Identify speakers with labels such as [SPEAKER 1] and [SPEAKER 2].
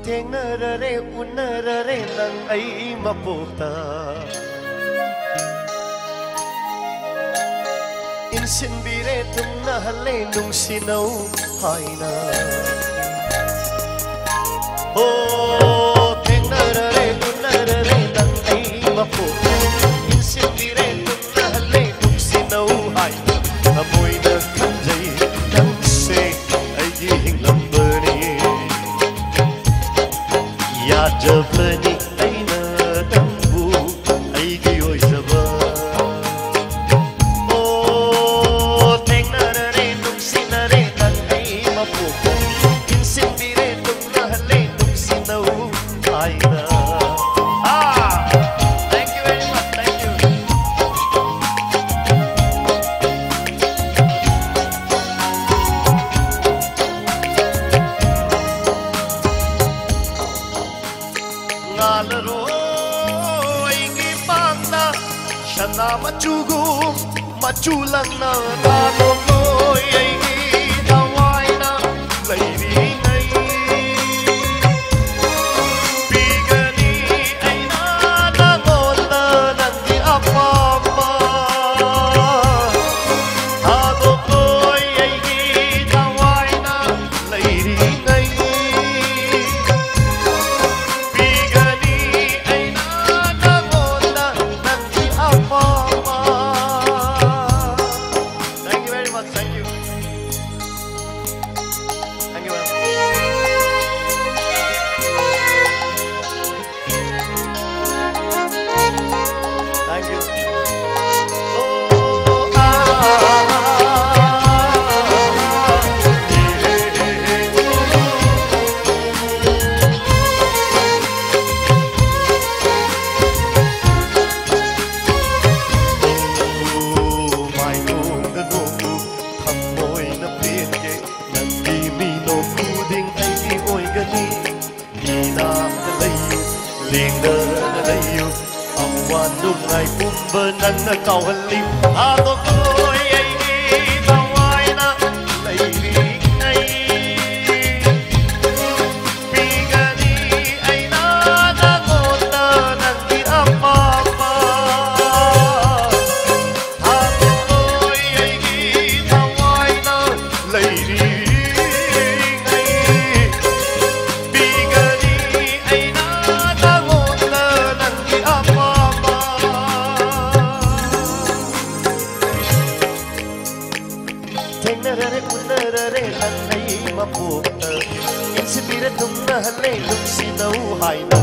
[SPEAKER 1] Tengnarare unarare nang ay maputa Insinbire tumnahale nung sinaw haina Oh, tengnarare unarare nang ay maputa Insinbire tumnahale nung sinaw haina Amoy na kanjay nang se ay gihing lambani Yajapani aina tambu ay giyoy zaba Oh tengnarare nung sinare nang ay mapupo Insinbire nung nahale nung sinaw aina Thank you very much, thank you Ngalaro ingi pangna Shana machugum machulang na Nalomoy ingi daway na Layri ngay Bigani ay nanangon na Nandi apapa Adokoy ingi daway na Layri ngay Thank you. Thank you. Thank you. Ngày phút bên anh cầu hình liêm tôi tôi ấy đi tao ai na lấy đi ngay vì cái đi ấy na đã ngôn ta nang đi apa tôi ấy đi tao ai na lấy đi ngay vì cái đi ấy na đã ngôn ta nang đi apa Tengnarare unarare nang ay maputa Insinbire tumnahale nung sinaw haina